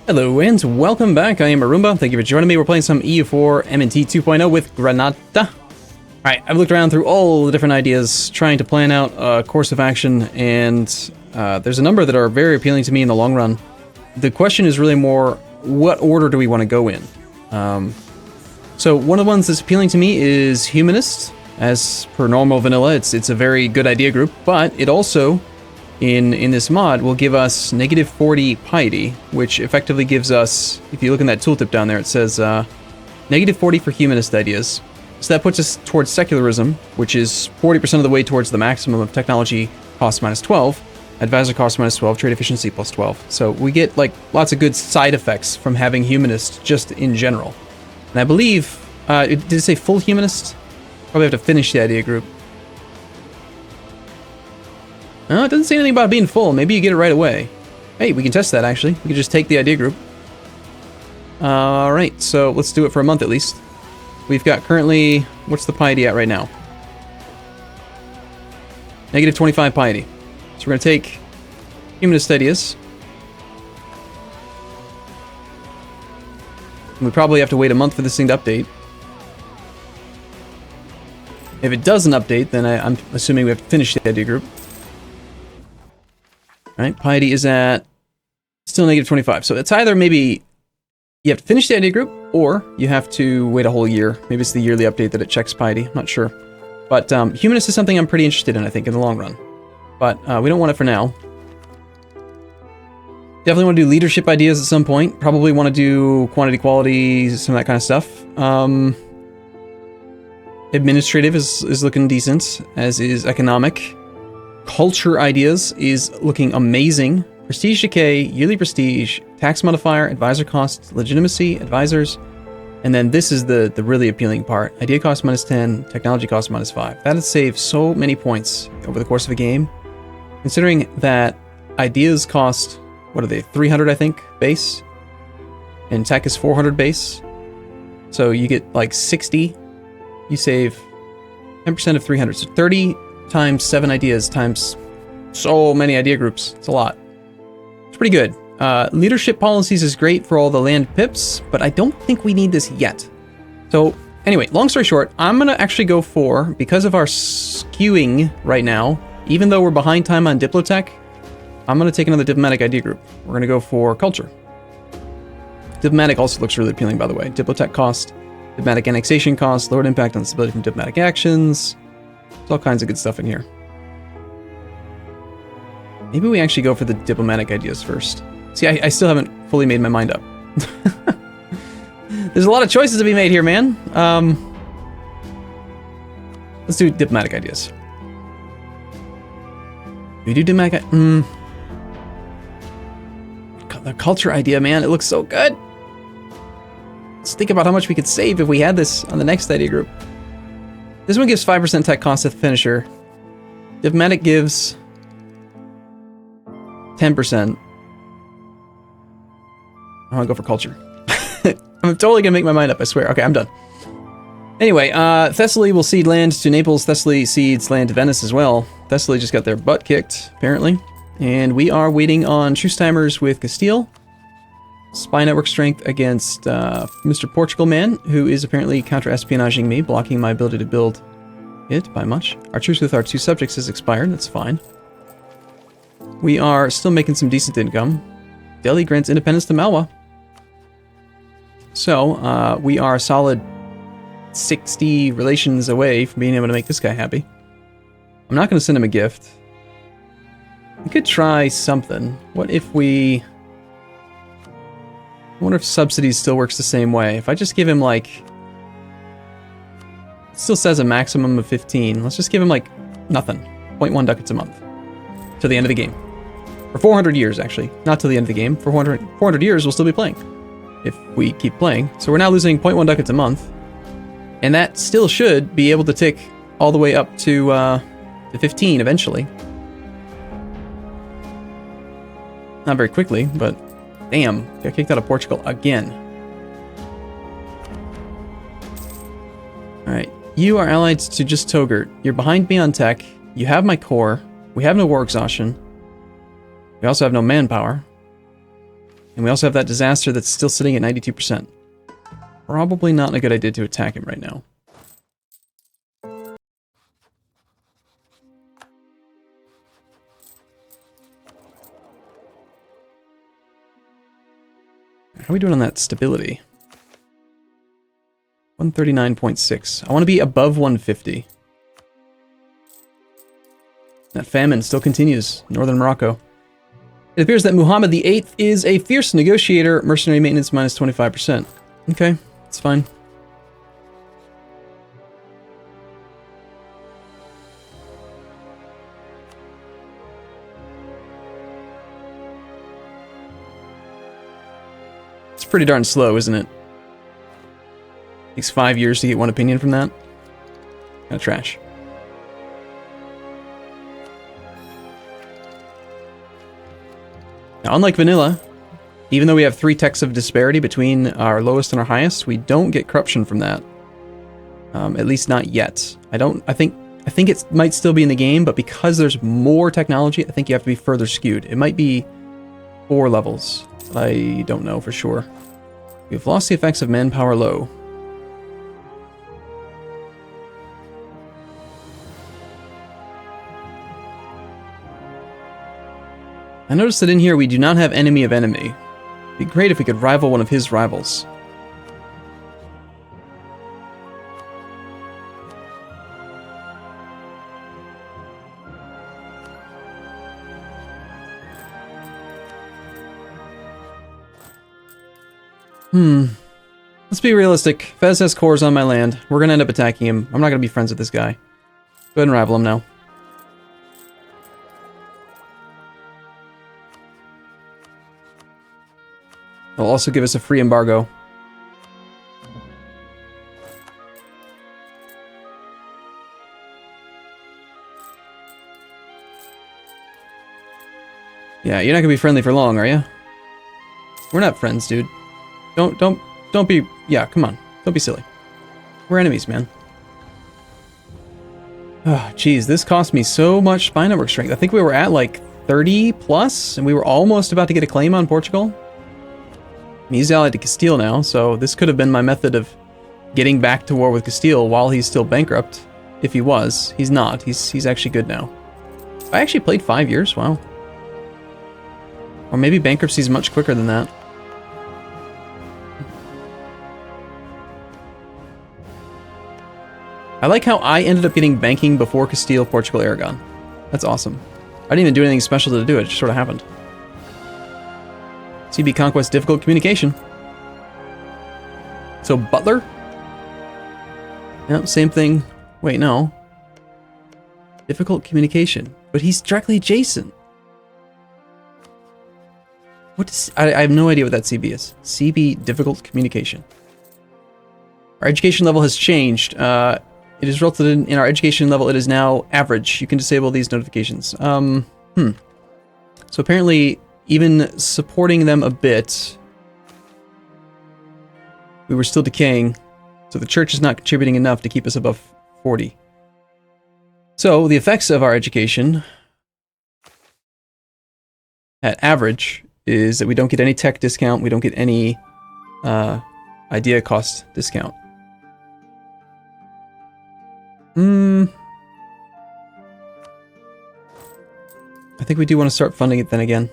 Hello and welcome back. I am Arumba. Thank you for joining me. We're playing some EU4 M&T 2.0 with Granada. Alright, I've looked around through all the different ideas, trying to plan out a course of action, and there's a number that are very appealing to me in the long run. The question is really more, what order do we want to go in? So one of the ones that's appealing to me is Humanist. As per normal vanilla, it's a very good idea group, but it also, in this mod, will give us negative 40 piety, which effectively gives us, if you look in that tooltip down there, it says negative 40 for humanist ideas. So that puts us towards secularism, which is 40% of the way towards the maximum of technology cost minus 12, advisor cost minus 12, trade efficiency plus 12. So we get like lots of good side effects from having humanist just in general. And I believe, did it say full humanist? Probably have to finish the idea group. No, it doesn't say anything about being full. Maybe you get it right away. Hey, we can test that actually. We can just take the idea group. Alright, so let's do it for a month at least. We've got currently, what's the piety at right now? Negative 25 piety. So we're going to take humanist ideas. We probably have to wait a month for this thing to update. If it doesn't update, then I'm assuming we have to finish the idea group. Alright, piety is at still negative 25. So it's either maybe you have to finish the idea group, or you have to wait a whole year. Maybe it's the yearly update that it checks piety. I'm not sure. But humanist is something I'm pretty interested in, I think, in the long run. But we don't want it for now. Definitely want to do leadership ideas at some point. Probably want to do quantity, quality, some of that kind of stuff. Administrative is looking decent, as is economic. Culture ideas is looking amazing. Prestige decay, yearly prestige, tax modifier, advisor cost, legitimacy, advisors. And then this is the really appealing part. Idea cost minus 10, technology cost minus 5. That'll save so many points over the course of a game. Considering that ideas cost, what are they, 300 I think, base? And tech is 400 base. So you get like 60. You save 10% of 300. So 30 times 7 ideas times so many idea groups. It's a lot. It's pretty good. Leadership policies is great for all the land pips, but I don't think we need this yet. So anyway, long story short, I'm going to actually go for, because of our skewing right now, even though we're behind time on Diplotech, I'm going to take another diplomatic idea group. We're going to go for culture. Diplomatic also looks really appealing, by the way. Diplotech cost, diplomatic annexation cost, lowered impact on stability from diplomatic actions. There's all kinds of good stuff in here. Maybe we actually go for the diplomatic ideas first. See, I still haven't fully made my mind up. There's a lot of choices to be made here, man. Let's do diplomatic ideas. We do diplomatic... The culture idea, man, it looks so good. Let's think about how much we could save if we had this on the next idea group. This one gives 5% tech cost at the finisher. Diplomatic gives 10%. I want to go for culture. I'm totally going to make my mind up, I swear. Okay, I'm done. Anyway, Thessaly will cede land to Naples. Thessaly cedes land to Venice as well. Thessaly just got their butt kicked, apparently. And we are waiting on truce timers with Castile. Spy network strength against Mr. Portugal Man, who is apparently counter-espionaging me, blocking my ability to build it by much. Our truce with our 2 subjects has expired. That's fine. We are still making some decent income. Delhi grants independence to Malwa. So, we are a solid 60 relations away from being able to make this guy happy. I'm not going to send him a gift. We could try something. What if we... I wonder if subsidies still works the same way. If I just give him like... It still says a maximum of 15. Let's just give him like nothing. 0.1 ducats a month. To the end of the game. For 400 years, actually. Not till the end of the game. For 400 years, we'll still be playing. If we keep playing. So we're now losing 0.1 ducats a month. And that still should be able to tick all the way up to 15 eventually. Not very quickly, but damn, got kicked out of Portugal again. Alright, you are allied to just Togurt. You're behind me on tech. You have my core. We have no war exhaustion. We also have no manpower. And we also have that disaster that's still sitting at 92%. Probably not a good idea to attack him right now. How are we doing on that stability? 139.6. I want to be above 150. That famine still continues in northern Morocco. It appears that Muhammad VIII is a fierce negotiator. Mercenary maintenance minus 25%. Okay, it's fine. It's pretty darn slow, isn't it? Takes 5 years to get one opinion from that. Kind of trash. Now, unlike vanilla, even though we have 3 techs of disparity between our lowest and our highest, we don't get corruption from that. At least not yet. I think it might still be in the game, but because there's more technology, I think you have to be further skewed. It might be 4 levels, but I don't know for sure. We've lost the effects of manpower low. I noticed that in here we do not have enemy of enemy. It'd be great if we could rival one of his rivals. Let's be realistic. Fez has cores on my land. We're gonna end up attacking him. I'm not gonna be friends with this guy. Go ahead and rival him now. They'll also give us a free embargo. Yeah, you're not gonna be friendly for long, are you? We're not friends, dude. Don't be... Yeah, come on. Don't be silly. We're enemies, man. Oh, jeez, this cost me so much spy network strength. I think we were at like 30 plus, and we were almost about to get a claim on Portugal. He's allied to Castile now, so this could have been my method of getting back to war with Castile while he's still bankrupt. If he was. He's not. He's actually good now. I actually played 5 years? Wow. Or maybe bankruptcy's much quicker than that. I like how I ended up getting banking before Castile, Portugal, Aragon. That's awesome. I didn't even do anything special to do it, it just sort of happened. CB Conquest, difficult communication. So, Butler? Yep, same thing. Wait, no. Difficult communication. But he's directly adjacent. What is... I have no idea what that CB is. CB, difficult communication. Our education level has changed. It has resulted in our education level. It is now average. You can disable these notifications. So apparently, even supporting them a bit, we were still decaying. So the church is not contributing enough to keep us above 40. So the effects of our education at average is that we don't get any tech discount. We don't get any idea cost discount. I think we do want to start funding it then again.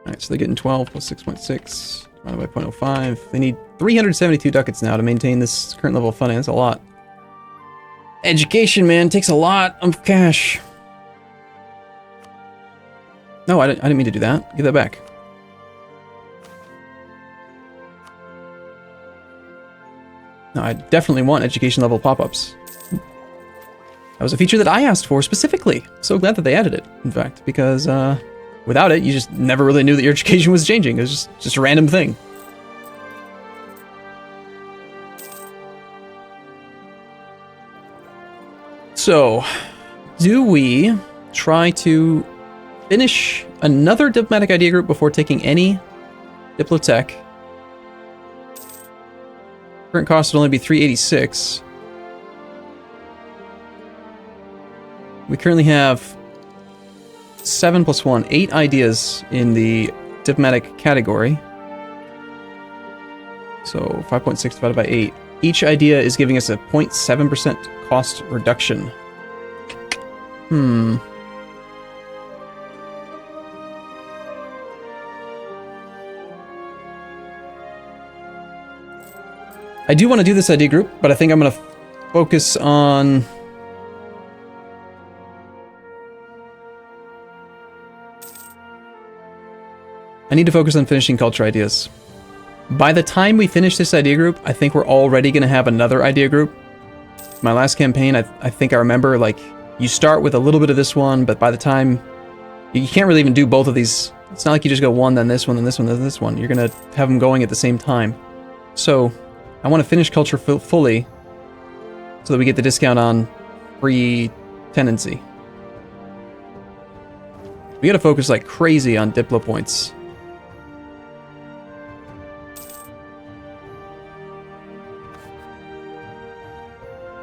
Alright, so they're getting 12 plus 6.6 divided by 0.05. They need 372 ducats now to maintain this current level of funding. That's a lot. Education, man, takes a lot of cash. No, I didn't mean to do that. Give that back. No, I definitely want education level pop-ups. That was a feature that I asked for specifically. So glad that they added it, in fact, because without it, you just never really knew that your education was changing. It was just a random thing. So, do we try to finish another diplomatic idea group before taking any Diplotech? Current cost would only be 386. We currently have 7 plus 1, 8 ideas in the diplomatic category. So 5.6 divided by 8. Each idea is giving us a 0.7% cost reduction. I do want to do this idea group, but I think I'm going to focus on... I need to focus on finishing culture ideas. By the time we finish this idea group, I think we're already going to have another idea group. My last campaign, I think I remember, like, you start with a little bit of this one, but by the time... You can't really even do both of these. It's not like you just go one, then this one, then this one, then this one. You're going to have them going at the same time. So, I want to finish culture fully, so that we get the discount on free tenancy. We got to focus like crazy on Diplo points.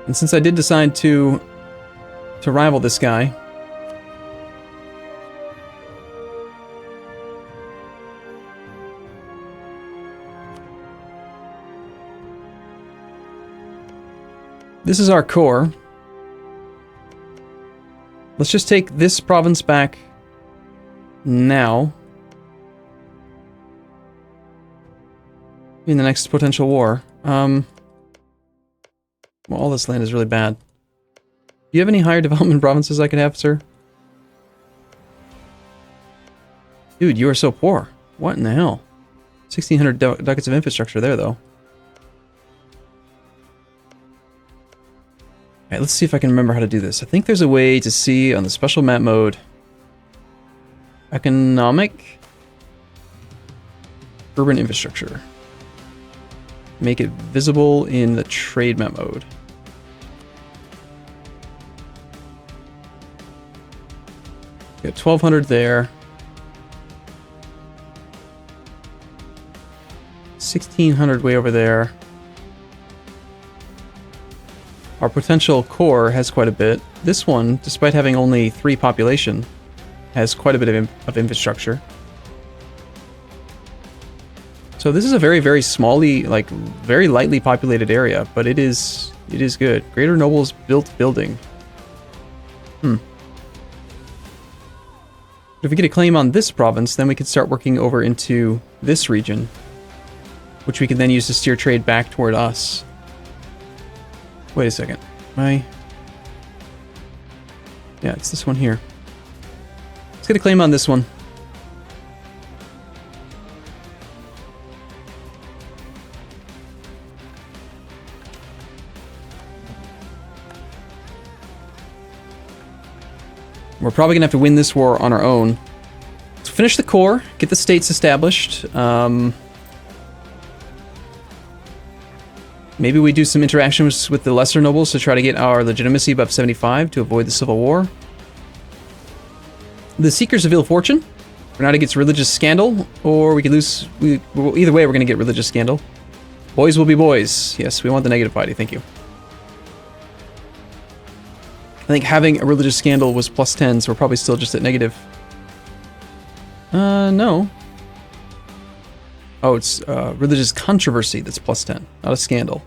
And since I did decide to rival this guy, this is our core. Let's just take this province back now. In the next potential war. Well, all this land is really bad. Do you have any higher development provinces I could have, sir? Dude, you are so poor. What in the hell? 1,600 ducats of infrastructure there, though. Alright, let's see if I can remember how to do this. I think there's a way to see on the special map mode. Economic. Urban infrastructure. Make it visible in the trade map mode. We got 1,200 there. 1,600 way over there. Our potential core has quite a bit. This one, despite having only 3 population, has quite a bit of infrastructure. So this is a very, very smally, like, very lightly populated area, but it is good. Greater Nobles built building. If we get a claim on this province, then we could start working over into this region, which we can then use to steer trade back toward us. Wait a second. Yeah, it's this one here. Let's get a claim on this one. We're probably going to have to win this war on our own. So finish the core, get the states established. Maybe we do some interactions with the lesser nobles to try to get our legitimacy above 75 to avoid the civil war. The Seekers of Ill Fortune. Granada gets religious scandal, or we could lose... either way, we're going to get religious scandal. Boys will be boys. Yes, we want the negative party, thank you. I think having a religious scandal was plus 10, so we're probably still just at negative. No. Oh, it's religious controversy that's plus 10, not a scandal.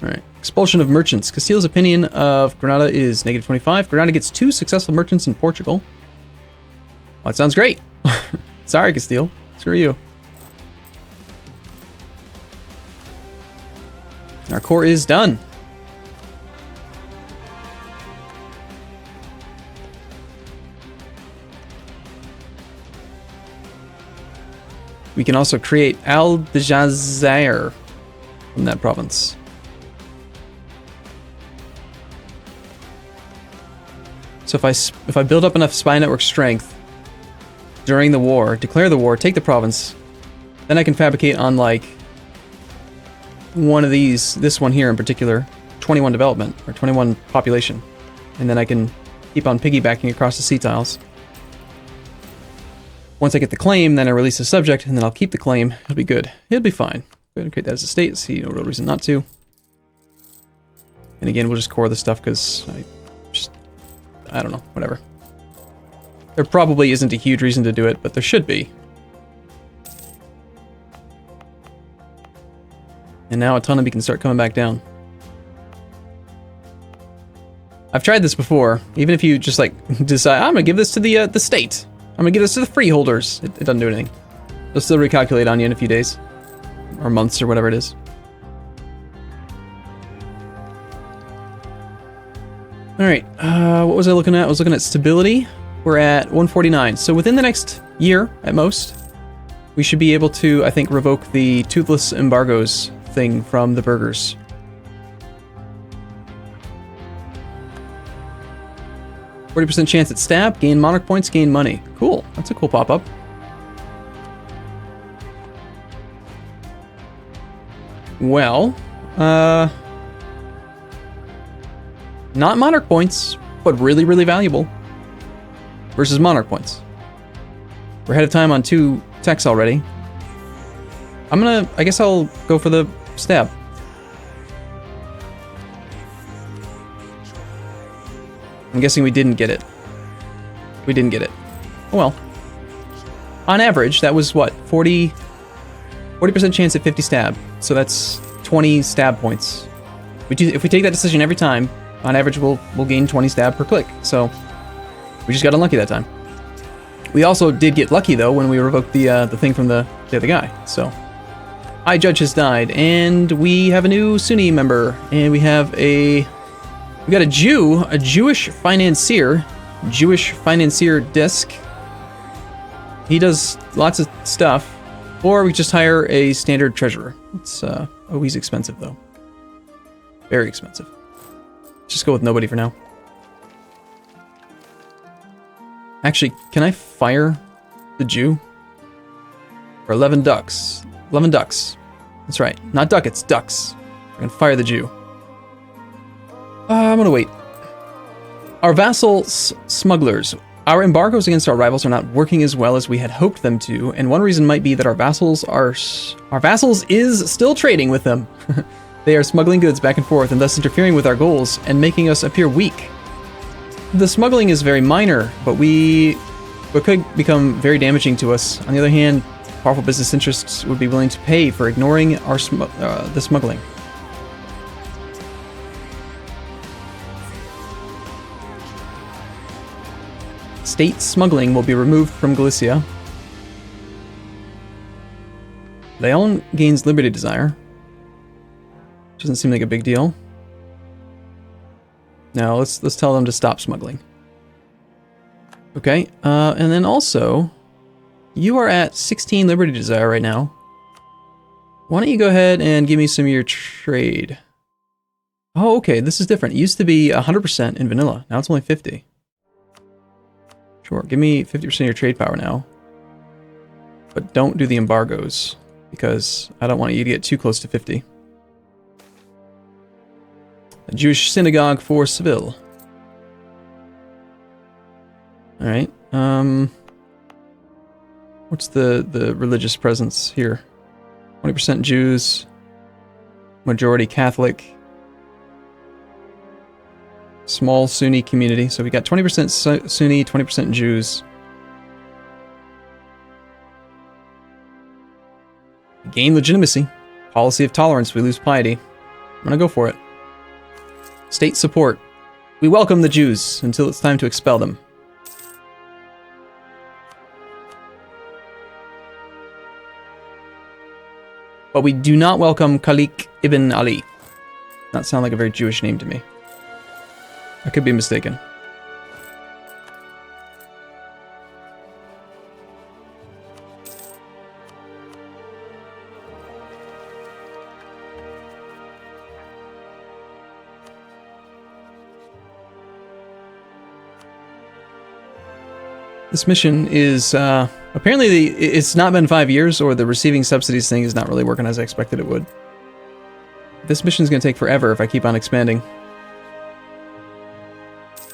Alright. Expulsion of merchants. Castile's opinion of Granada is negative 25. Granada gets 2 successful merchants in Portugal. Well, that sounds great. Sorry, Castile. Screw you. Our core is done. We can also create Al-Jazair from that province. So if I build up enough spy network strength during the war, declare the war, take the province, then I can fabricate on like one of these, this one here in particular, 21 development or 21 population, and then I can keep on piggybacking across the sea tiles. Once I get the claim, then I release the subject, and then I'll keep the claim. It'll be good. It'll be fine. Go ahead and create that as a state. See no real reason not to. And again, we'll just core the stuff because I don't know, whatever. There probably isn't a huge reason to do it, but there should be. And now autonomy can start coming back down. I've tried this before. Even if you just like decide, I'm gonna give this to the state. I'm gonna give this to the freeholders. It doesn't do anything. It'll still recalculate on you in a few days. Or months or whatever it is. Alright, what was I looking at? I was looking at stability. We're at 149. So within the next year, at most, we should be able to, I think, revoke the toothless embargoes thing from the burghers. %40 chance at stab, gain monarch points, gain money. Cool, that's a cool pop-up. Well, not monarch points, but really, really valuable. Versus monarch points. We're ahead of time on 2 techs already. I guess I'll go for the stab. I'm guessing we didn't get it. We didn't get it. Oh well. On average, that was what? 40% chance at 50 stab. So that's 20 stab points. If we take that decision every time, on average we'll gain 20 stab per click. So we just got unlucky that time. We also did get lucky though when we revoked the thing from the other guy. So iJudge has died, and we have a new Sunni member, and we got a Jewish financier disc. He does lots of stuff, or we just hire a standard treasurer. It's he's expensive though, very expensive. Just go with nobody for now. Actually, can I fire the Jew? For 11 ducks. 11 ducks. That's right. Not ducats, ducks. We're gonna fire the Jew. I'm gonna wait. Our vassal smugglers. Our embargoes against our rivals are not working as well as we had hoped them to, and one reason might be that our vassals is still trading with them. They are smuggling goods back and forth and thus interfering with our goals and making us appear weak. The smuggling is very minor, but could become very damaging to us. On the other hand, powerful business interests would be willing to pay for ignoring our the smuggling. State smuggling will be removed from Galicia. Leon gains liberty desire. Doesn't seem like a big deal. Now let's tell them to stop smuggling. Okay, and then also, you are at 16 liberty desire right now. Why don't you go ahead and give me some of your trade? Oh, okay, this is different. It used to be 100% in vanilla. Now it's only 50. Sure, give me 50% of your trade power now. But don't do the embargoes, because I don't want you to get too close to 50. A Jewish synagogue for Seville. Alright, what's the religious presence here? 20% Jews, majority Catholic, small Sunni community. So we got 20% Sunni, 20% Jews. Gain legitimacy. Policy of tolerance, we lose piety. I'm gonna go for it. State support. We welcome the Jews until it's time to expel them. But we do not welcome Khalik ibn Ali. That sounds like a very Jewish name to me. I could be mistaken. This mission is, apparently it's not been 5 years, or the receiving subsidies thing is not really working as I expected it would. This mission's gonna take forever if I keep on expanding.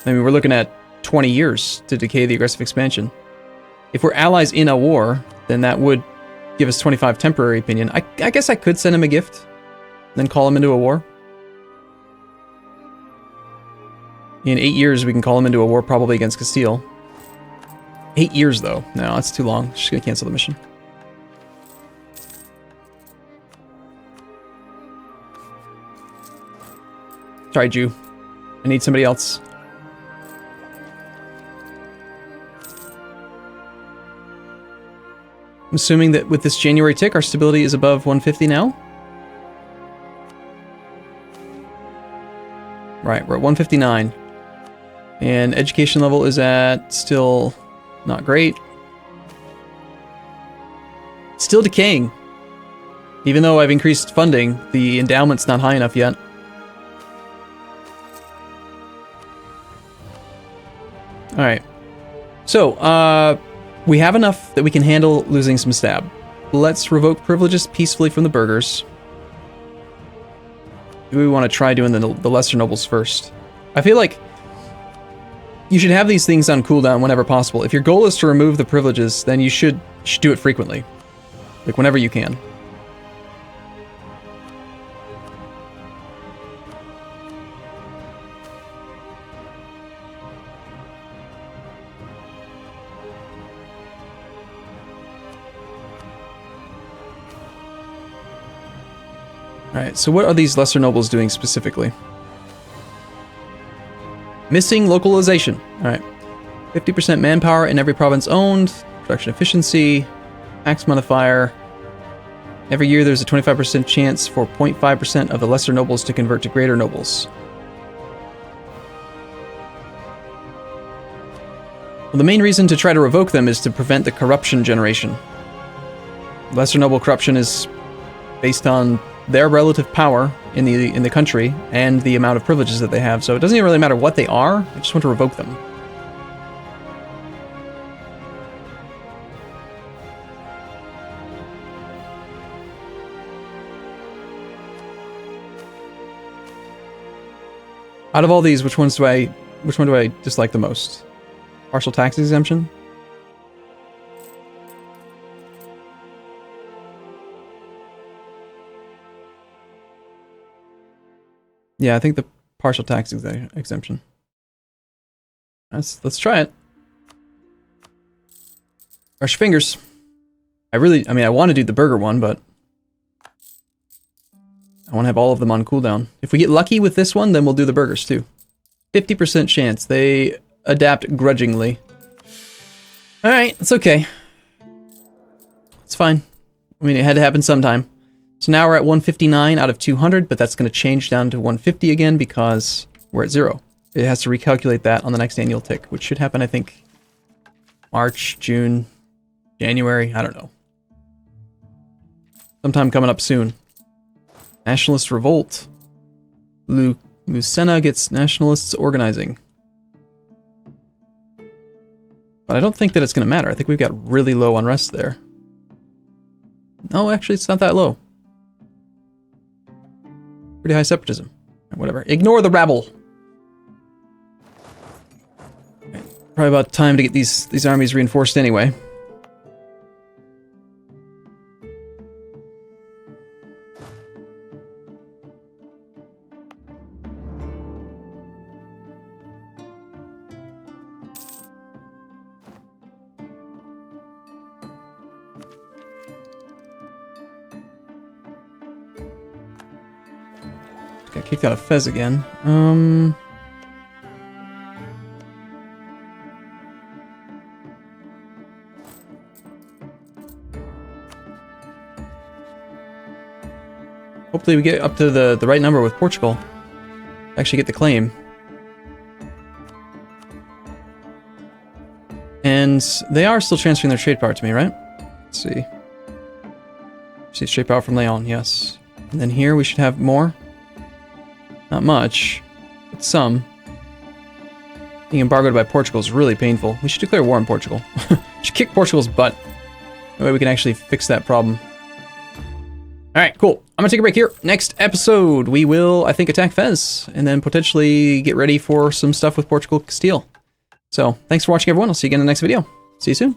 I mean, we're looking at 20 years to decay the aggressive expansion. If we're allies in a war, then that would give us 25 temporary opinion. I guess I could send him a gift, then call him into a war. In 8 years, we can call him into a war probably against Castile. 8 years, though. No, that's too long. Just gonna cancel the mission. Sorry, Jew. I need somebody else. I'm assuming that with this January tick, our stability is above 150 now. Right, we're at 159. And education level is at still not great. Still decaying. Even though I've increased funding, the endowment's not high enough yet. Alright. So, we have enough that we can handle losing some stab. Let's revoke privileges peacefully from the burghers. We want to try doing the lesser nobles first. I feel like you should have these things on cooldown whenever possible. If your goal is to remove the privileges, then you should do it frequently. Like, whenever you can. Alright, so what are these lesser nobles doing specifically? Missing localization. Alright. 50% manpower in every province owned. Production efficiency. Tax modifier. Every year there's a 25% chance for 0.5% of the lesser nobles to convert to greater nobles. Well, the main reason to try to revoke them is to prevent the corruption generation. Lesser noble corruption is based on their relative power in the country and the amount of privileges that they have, so it doesn't even really matter what they are. I just want to revoke them. Out of all these, which one do I dislike the most? Partial tax exemption? Yeah, I think the partial tax exemption. Let's try it. Brush your fingers. I want to do the burger one, but I want to have all of them on cooldown. If we get lucky with this one, then we'll do the burgers too. 50% chance. They adapt grudgingly. Alright, it's okay. It's fine. I mean, it had to happen sometime. So now we're at 159 out of 200, but that's going to change down to 150 again because we're at 0. It has to recalculate that on the next annual tick, which should happen, I think, March, June, January, I don't know. Sometime coming up soon. Nationalist revolt. Lucena gets nationalists organizing. But I don't think that it's going to matter. I think we've got really low unrest there. No, actually, it's not that low. Pretty high separatism. Whatever. Ignore the rabble. Right. Probably about time to get these armies reinforced anyway. Got kicked out of Fez again. Hopefully we get up to the right number with Portugal. Actually get the claim. And they are still transferring their trade power to me, right? Let's see. Receive trade power from Leon, yes. And then here we should have more. Not much, but some. Being embargoed by Portugal is really painful. We should declare war on Portugal. We should kick Portugal's butt. That way we can actually fix that problem. Alright, cool. I'm gonna take a break here. Next episode, we will, I think, attack Fez, and then potentially get ready for some stuff with Portugal Castile. So, thanks for watching, everyone. I'll see you again in the next video. See you soon.